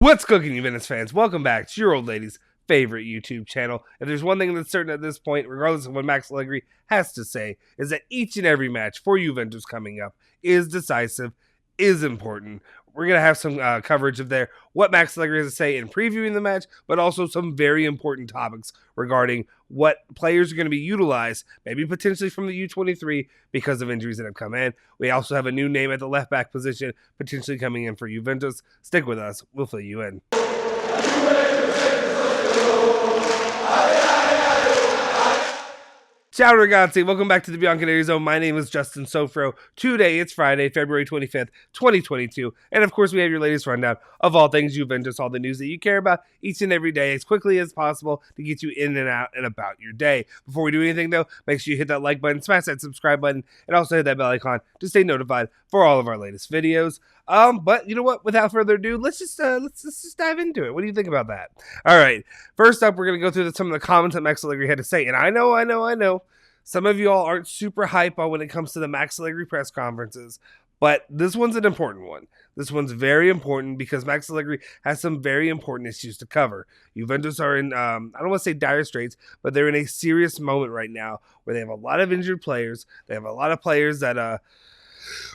What's cooking, Juventus fans? Welcome back to your old lady's favorite YouTube channel. If there's one thing that's certain at this point, regardless of what Max Allegri has to say, is that each and every match for Juventus coming up is decisive, is important. We're going to have some coverage of what Max Allegri has to say in previewing the match, but also some very important topics regarding what players are going to be utilized, maybe potentially from the U23 because of injuries that have come in. We also have a new name at the left back position potentially coming in for Juventus. Stick with us. We'll fill you in. Ciao ragazzi, welcome back to the Bianconeri Zone. My name is Justin Sofro. Today it's Friday, February 25th, 2022. And of course we have your latest rundown of all things Juventus, all the news that you care about each and every day as quickly as possible to get you in and out and about your day. Before we do anything though, make sure you hit that like button, smash that subscribe button, and also hit that bell icon to stay notified for all of our latest videos. But you know what? Without further ado, let's just dive into it. What do you think about that? All right. First up, we're gonna go through some of the comments that Max Allegri had to say, and I know. Some of you all aren't super hype on when it comes to the Max Allegri press conferences, but this one's an important one. This one's very important because Max Allegri has some very important issues to cover. Juventus are in, I don't want to say dire straits, but they're in a serious moment right now where they have a lot of injured players. They have a lot of players that are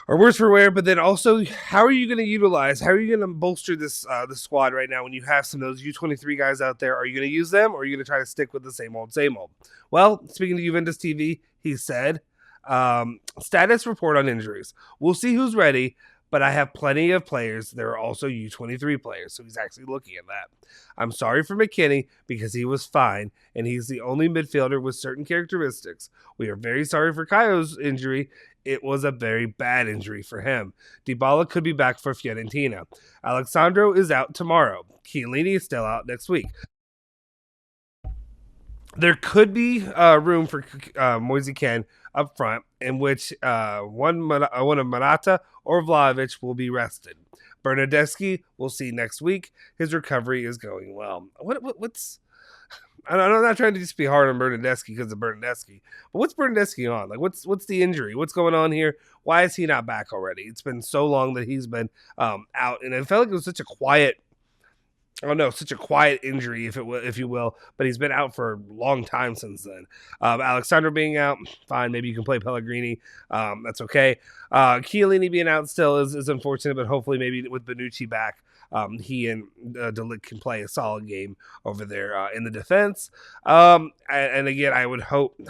worse for wear, but then also, how are you going to utilize, how are you going to bolster this squad right now when you have some of those U23 guys out there? Are you going to use them, or are you going to try to stick with the same old? Well, speaking to Juventus TV, he said, status report on injuries. We'll see who's ready, but I have plenty of players. There are also U23 players, so he's actually looking at that. I'm sorry for McKinney because he was fine, and he's the only midfielder with certain characteristics. We are very sorry for Caio's injury. It was a very bad injury for him. Dybala could be back for Fiorentina. Alexandro is out tomorrow. Chiellini is still out next week. There could be room for Moise Kean up front, in which one of Morata or Vlahovic will be rested. Bernardeschi, we'll see next week. His recovery is going well. What's... I'm not trying to just be hard on Bernardeschi because of Bernardeschi, but what's Bernardeschi on? Like, what's the injury? What's going on here? Why is he not back already? It's been so long that he's been out, and it felt like it was such a quiet injury, if you will, but he's been out for a long time since then. Alexandro being out, fine, maybe you can play Pellegrini, that's okay. Chiellini being out still is unfortunate, but hopefully maybe with Bonucci back, he and De Ligt can play a solid game over there in the defense. And again, I would hope.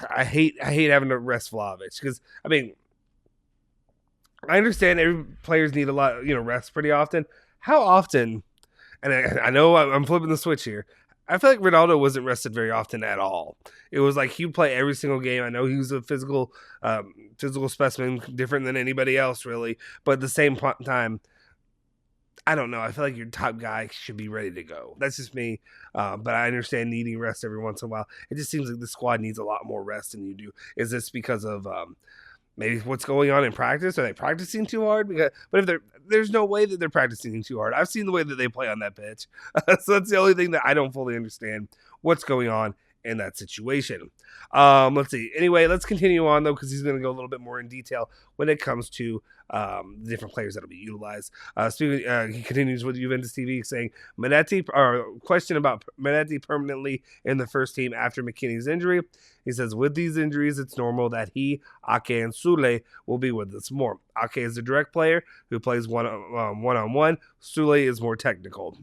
I hate having to rest Vlahovic because I understand every players need a lot, rest pretty often. How often? And I know I'm flipping the switch here. I feel like Ronaldo wasn't rested very often at all. It was like he would play every single game. I know he was a physical specimen, different than anybody else, really. But at the same time, I don't know. I feel like your top guy should be ready to go. That's just me. But I understand needing rest every once in a while. It just seems like the squad needs a lot more rest than you do. Is this because of maybe what's going on in practice? Are they practicing too hard? But if there's no way that they're practicing too hard. I've seen the way that they play on that pitch. So that's the only thing that I don't fully understand what's going on in that situation. Let's see. Anyway, let's continue on though, because he's going to go a little bit more in detail when it comes to the different players that'll be utilized. He continues with Juventus TV saying question about Manetti permanently in the first team after McKinney's injury. He says, with these injuries, it's normal that he, Ake, and Sule will be with us more. Ake is a direct player who plays one-on-one. Sule is more technical.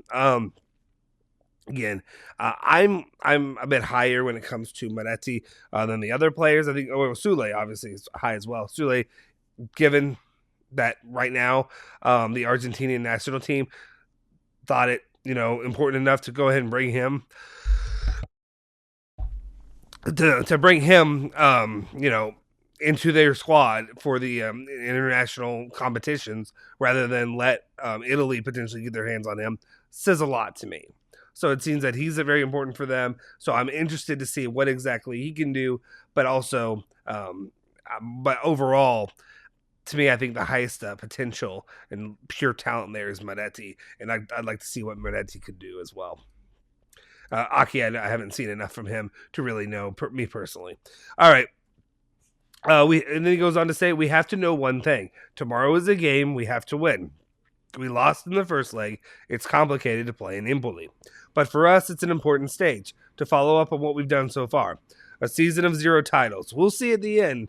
Again, I'm a bit higher when it comes to Manetti than the other players. I think Sule obviously is high as well. Sule, given that right now the Argentinian national team thought it important enough to go ahead and bring him to bring him into their squad for the international competitions rather than let Italy potentially get their hands on him, says a lot to me. So it seems that he's very important for them. So I'm interested to see what exactly he can do, but also, but overall, to me, I think the highest potential and pure talent there is Manetti, and I'd like to see what Manetti could do as well. Aki, I haven't seen enough from him to really know, me personally. All right. And then he goes on to say, we have to know one thing. Tomorrow is a game we have to win. We lost in the first leg. It's complicated to play in Empoli. But for us, it's an important stage to follow up on what we've done so far. A season of 0 titles. We'll see at the end.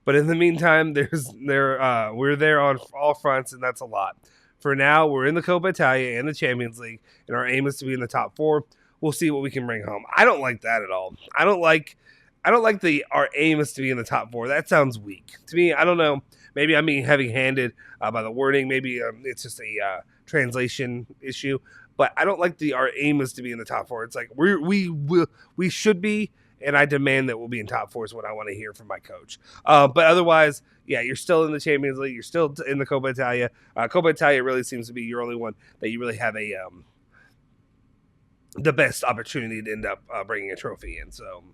But in the meantime, we're there on all fronts, and that's a lot. For now, we're in the Coppa Italia and the Champions League, and our aim is to be in the top 4. We'll see what we can bring home. I don't like that at all. I don't like our aim is to be in the top 4. That sounds weak to me. I don't know. Maybe I'm being heavy-handed by the wording. Maybe it's just a translation issue. But I don't like our aim is to be in the top 4. It's like we should be, and I demand that we'll be in top 4 is what I want to hear from my coach. But otherwise, yeah, you're still in the Champions League. You're still in the Coppa Italia. Coppa Italia really seems to be your only one that you really have the best opportunity to end up bringing a trophy in. So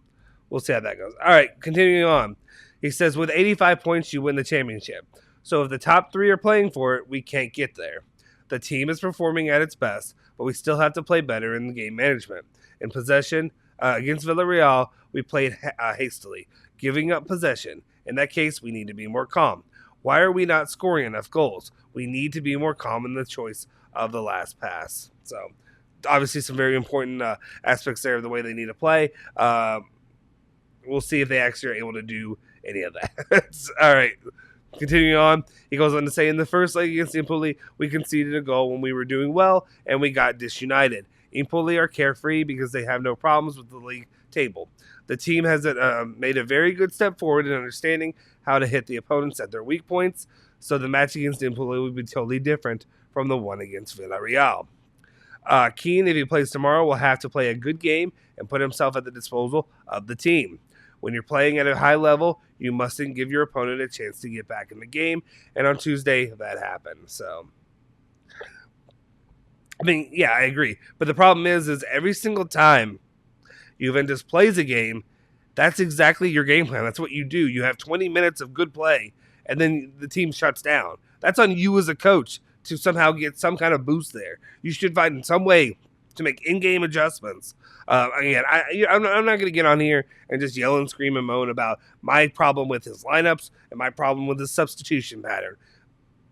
we'll see how that goes. All right, continuing on. He says, with 85 points, you win the championship. So if the top 3 are playing for it, we can't get there. The team is performing at its best, but we still have to play better in the game management. In possession, against Villarreal, we played hastily, giving up possession. In that case, we need to be more calm. Why are we not scoring enough goals? We need to be more calm in the choice of the last pass. So obviously some very important aspects there of the way they need to play. We'll see if they actually are able to do any of that. All right. Continuing on, he goes on to say, in the first leg against Empoli, we conceded a goal when we were doing well, and we got disunited. Empoli are carefree because they have no problems with the league table. The team has made a very good step forward in understanding how to hit the opponents at their weak points, so the match against Empoli will be totally different from the one against Villarreal. Kean, if he plays tomorrow, will have to play a good game and put himself at the disposal of the team. When you're playing at a high level, you mustn't give your opponent a chance to get back in the game, and on Tuesday, that happened. So, I mean, yeah, I agree. But the problem is every single time Juventus plays a game, that's exactly your game plan. That's what you do. You have 20 minutes of good play, and then the team shuts down. That's on you as a coach to somehow get some kind of boost there. You should find some way to make in-game adjustments. Again, I'm not going to get on here and just yell and scream and moan about my problem with his lineups and my problem with his substitution pattern.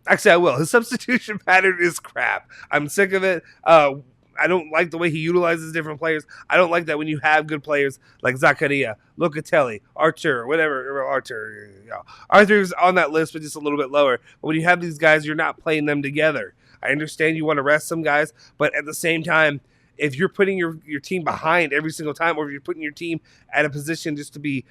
Actually, I will. His substitution pattern is crap. I'm sick of it. I don't like the way he utilizes different players. I don't like that when you have good players like Zaccaria, Locatelli, Artur, whatever. Arthur's on that list, but just a little bit lower. But when you have these guys, you're not playing them together. I understand you want to rest some guys, but at the same time, if you're putting your team behind every single time, or if you're putting your team at a position just to be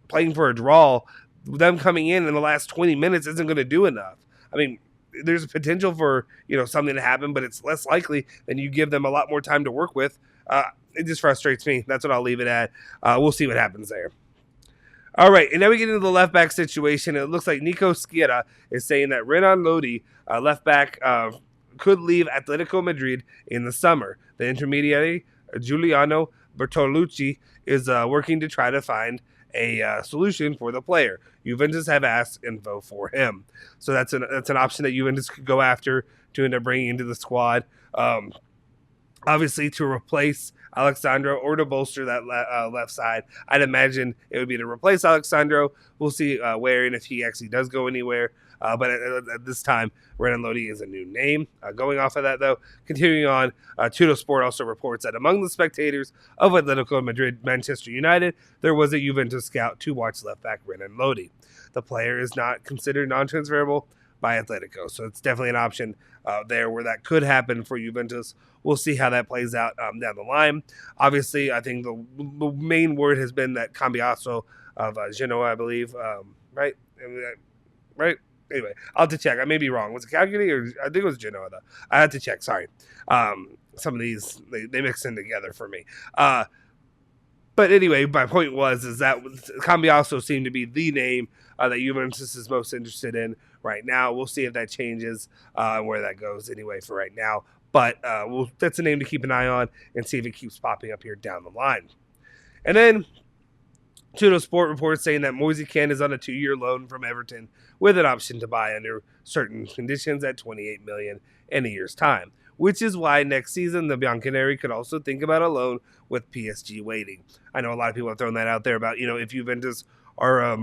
playing for a draw, them coming in the last 20 minutes isn't going to do enough. I mean, there's a potential for something to happen, but it's less likely than you give them a lot more time to work with. It just frustrates me. That's what I'll leave it at. We'll see what happens there. All right, and now we get into the left back situation. It looks like Nico Sciarra is saying that Renan Lodi, left back, could leave Atletico Madrid in the summer. The intermediary, Giuliano Bertolucci, is working to try to find a solution for the player. Juventus have asked info for him, so that's an option that Juventus could go after to end up bringing into the squad. Obviously, to replace Alexandro or to bolster that left side, I'd imagine it would be to replace Alexandro. We'll see where and if he actually does go anywhere. But at this time, Renan Lodi is a new name. Going off of that, though, continuing on, Tutto Sport also reports that among the spectators of Atletico Madrid, Manchester United, there was a Juventus scout to watch left back Renan Lodi. The player is not considered non-transferable by Atletico, so it's definitely an option there where that could happen for Juventus. We'll see how that plays out down the line. Obviously, I think the main word has been that Cambiasso of Genoa, I believe, right? Anyway, I'll have to check. I may be wrong. Was it Calgary or I think it was Genoa, though. I had to check. Sorry. Some of these, they mix in together for me. But anyway, my point is that Cambiasso seemed to be the name that Juventus is most interested in right now. We'll see if that changes where that goes anyway for right now. But that's a name to keep an eye on and see if it keeps popping up here down the line. And then Tutto Sport reports saying that Moise Kean is on a 2-year loan from Everton with an option to buy under certain conditions at $28 million in a year's time, which is why next season the Bianconeri could also think about a loan with PSG waiting. I know a lot of people have thrown that out there about, if Juventus are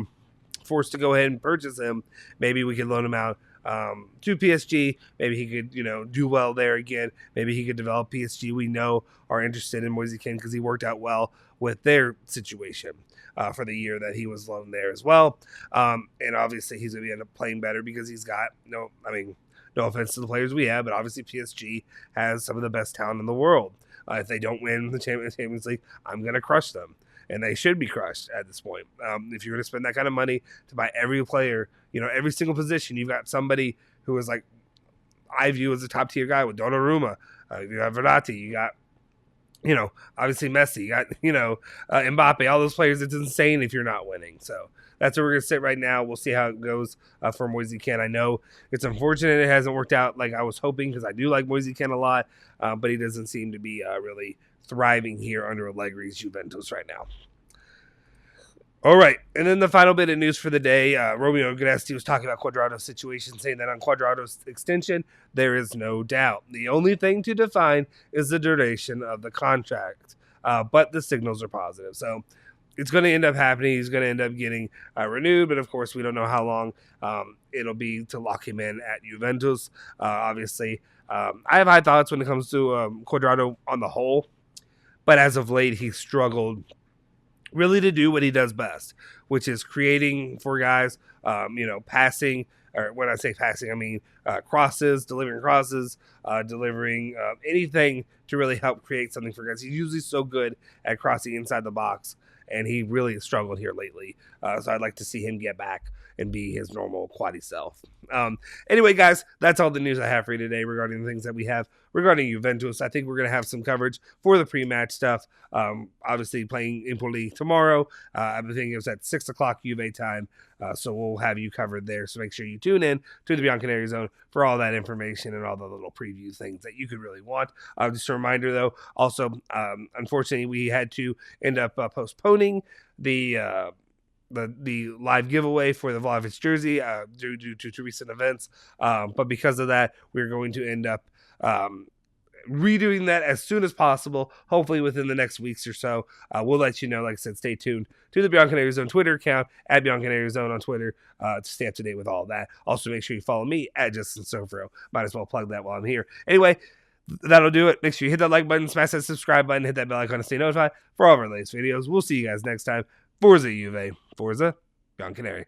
forced to go ahead and purchase him, maybe we could loan him out to PSG. Maybe he could, do well there again. Maybe he could develop. PSG, we know, are interested in Moise Kean because he worked out well with their situation for the year that he was loaned there as well. And obviously he's going to end up playing better because he's got no offense to the players we have, but obviously PSG has some of the best talent in the world. If they don't win the Champions League, I'm going to crush them. And they should be crushed at this point. If you're going to spend that kind of money to buy every player, every single position, you've got somebody who is like, I view as a top tier guy with Donnarumma. You got Verratti. You got, obviously Messi. You got, Mbappe. All those players. It's insane if you're not winning. So that's where we're going to sit right now. We'll see how it goes for Moise Kean. I know it's unfortunate it hasn't worked out like I was hoping because I do like Moise Kean a lot, but he doesn't seem to be really thriving here under Allegri's Juventus right now. All right, and then the final bit of news for the day, Romeo Gnesti was talking about Cuadrado's situation, saying that on Cuadrado's extension, there is no doubt. The only thing to define is the duration of the contract, but the signals are positive. So it's going to end up happening. He's going to end up getting renewed, but of course, we don't know how long it'll be to lock him in at Juventus. Obviously, I have high thoughts when it comes to Cuadrado on the whole. But as of late, he's struggled really to do what he does best, which is creating for guys, passing. Or when I say passing, I mean crosses, delivering anything to really help create something for guys. He's usually so good at crossing inside the box, and he really has struggled here lately. So I'd like to see him get back and be his normal quaddy self. Anyway, guys, that's all the news I have for you today regarding the things that we have regarding Juventus. I think we're going to have some coverage for the pre-match stuff. Obviously, playing Empoli tomorrow. I think it was at 6 o'clock Juve time. So we'll have you covered there. So make sure you tune in to the Bianconeri Zone for all that information and all the little preview things that you could really want. Just a reminder, though, also, unfortunately, we had to end up postponing the live giveaway for the Vlahovic jersey due to recent events. But because of that, we're going to end up redoing that as soon as possible, hopefully within the next weeks or so. We'll let you know. Like I said, stay tuned to the Bianconeri Zone Twitter account, at Bianconeri Zone on Twitter, to stay up to date with all that. Also, make sure you follow me at Justin Sofro. Might as well plug that while I'm here. Anyway, that'll do it. Make sure you hit that like button, smash that subscribe button, hit that bell icon to stay notified for all of our latest videos. We'll see you guys next time. Forza Juve, Forza Bianconeri.